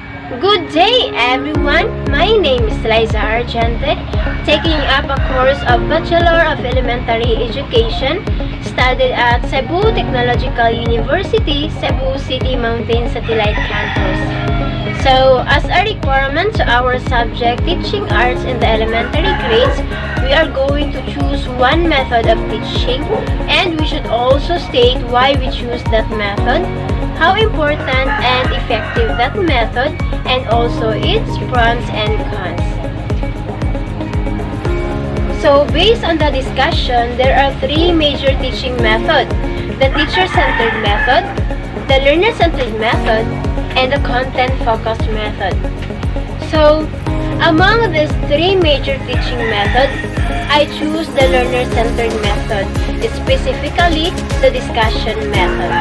Good day, everyone. My name is Liza Argente, taking up a course of Bachelor of Elementary Education, studied at Cebu Technological University, Cebu City Mountain Satellite Campus. So, as a requirement to our subject teaching arts in the elementary grades, we are going to choose one method of teaching, and we should also state why we choose that method, how important and effective that method, and also its pros and cons. So based on the discussion, there are three major teaching methods: the teacher-centered method, the learner-centered method, and the content-focused method. So among these three major teaching methods, I choose the learner-centered method, specifically the discussion method.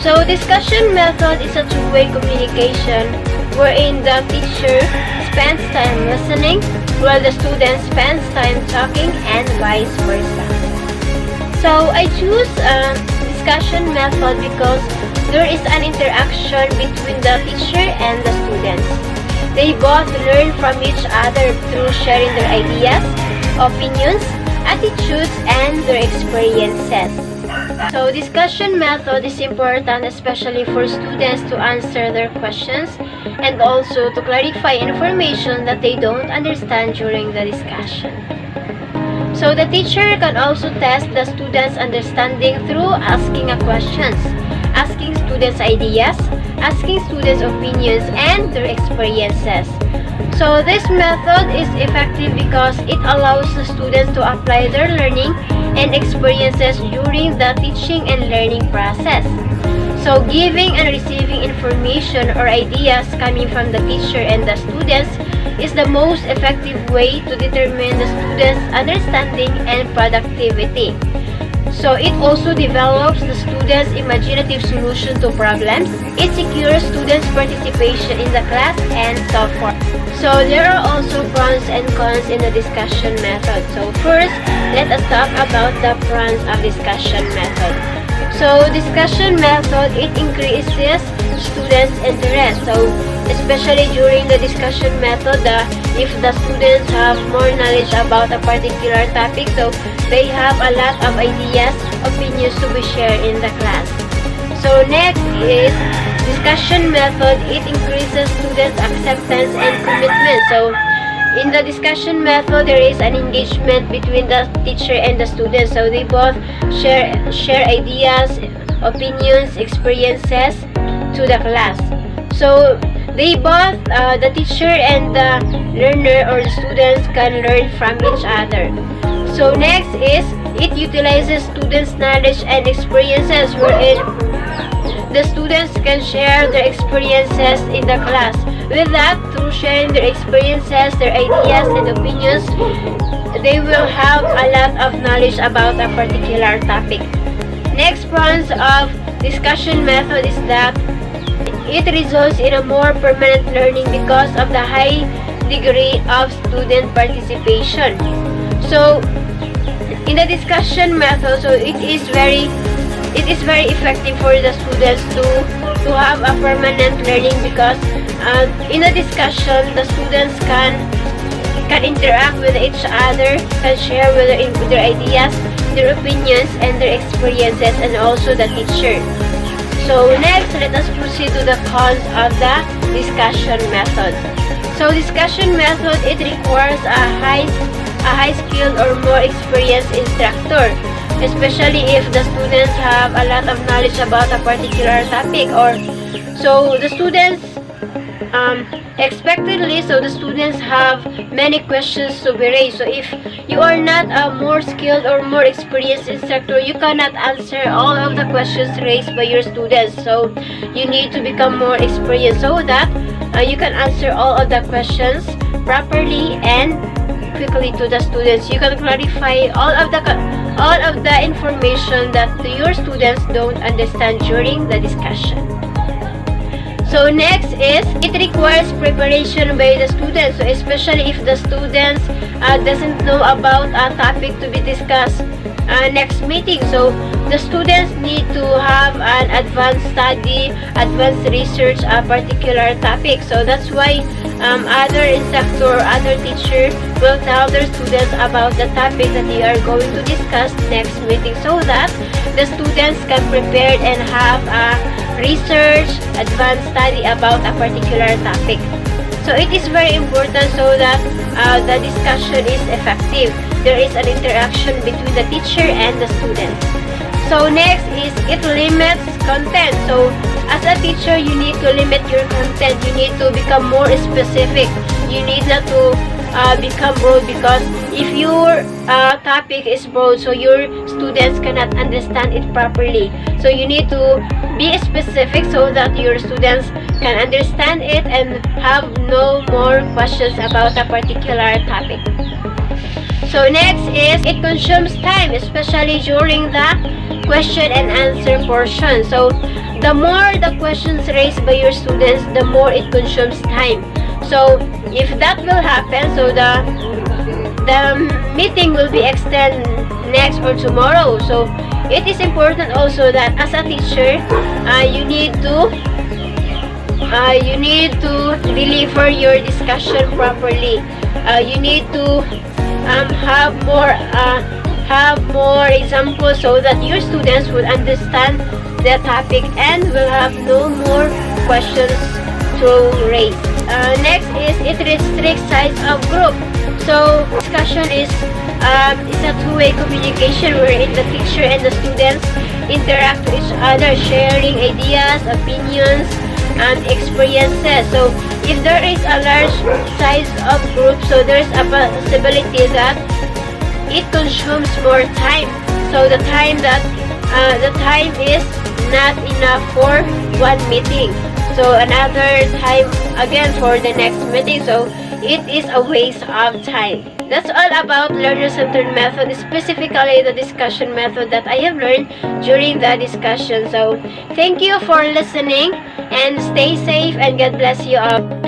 So, discussion method is a two-way communication wherein the teacher spends time listening while the student spends time talking and vice versa. So, I choose discussion method because there is an interaction between the teacher and the students. They both learn from each other through sharing their ideas, opinions, attitudes, and their experiences. So, discussion method is important especially for students to answer their questions and also to clarify information that they don't understand during the discussion. So, the teacher can also test the students' understanding through asking questions, asking students' ideas, asking students' opinions, and their experiences. So, this method is effective because it allows the students to apply their learning and experiences during the teaching and learning process. So, giving and receiving information or ideas coming from the teacher and the students is the most effective way to determine the students' understanding and productivity. So, it also develops the students' imaginative solution to problems. It secures students' participation in the class and so forth. So, there are also pros and cons in the discussion method. So, first, let us talk about the pros of discussion method. So, discussion method, it increases students' interest. So, especially during the discussion method, if the students have more knowledge about a particular topic, so they have a lot of ideas, opinions to be shared in the class. So, next is discussion method, it increases students' acceptance and commitment. So, in the discussion method, there is an engagement between the teacher and the student. So, they both share ideas, opinions, experiences to the class. So, they both, the teacher and the learner or the students can learn from each other. So, next is, it utilizes students' knowledge and experiences wherein the students can share their experiences in the class. With that, through sharing their experiences, their ideas, and opinions, they will have a lot of knowledge about a particular topic. Next pros of discussion method is that it results in a more permanent learning because of the high degree of student participation. So, in the discussion method, so it is very effective for the students to have a permanent learning because in a discussion, the students can interact with each other, can share with their ideas, their opinions, and their experiences, and also the teacher. So next, let us proceed to the cons of the discussion method. So discussion method, it requires a high skilled or more experienced instructor, especially if the students have a lot of knowledge about a particular topic, or so the students expectedly, so the students have many questions to be raised. So if you are not a more skilled or more experienced instructor, you cannot answer all of the questions raised by your students. So you need to become more experienced so that you can answer all of the questions properly and quickly to the students. You can clarify all of the information that your students don't understand during the discussion. So next is, it requires preparation by the students. So especially if the students doesn't know about a topic to be discussed next meeting. So the students need to have an advanced study, advanced research a particular topic. So that's why other instructor, other teacher will tell their students about the topic that they are going to discuss next meeting, so that the students can prepare and have a research, advanced study about a particular topic. So it is very important so that the discussion is effective. There is an interaction between the teacher and the student. So next is, it limits content. So as a teacher, you need to limit your content. You need to become more specific. You need not to become broad, because if your topic is broad, so your students cannot understand it properly. So you need to be specific so that your students can understand it and have no more questions about a particular topic. So next is, it consumes time, especially during the question and answer portion. So the more the questions raised by your students, the more it consumes time. So if that will happen, so the meeting will be extended next or tomorrow. So it is important also that as a teacher, you need to deliver your discussion properly. You need to have more examples so that your students will understand the topic and will have no more questions to raise. Next is, it restricts size of group. So discussion is a two-way communication wherein the teacher and the students interact with each other, sharing ideas, opinions, and experiences. So if there is a large size of group, so there's a possibility that it consumes more time. So the time is not enough for one meeting. So another time again for the next meeting. So it is a waste of time. That's all about learner-centered method, specifically the discussion method that I have learned during the discussion. So thank you for listening and stay safe and God bless you all.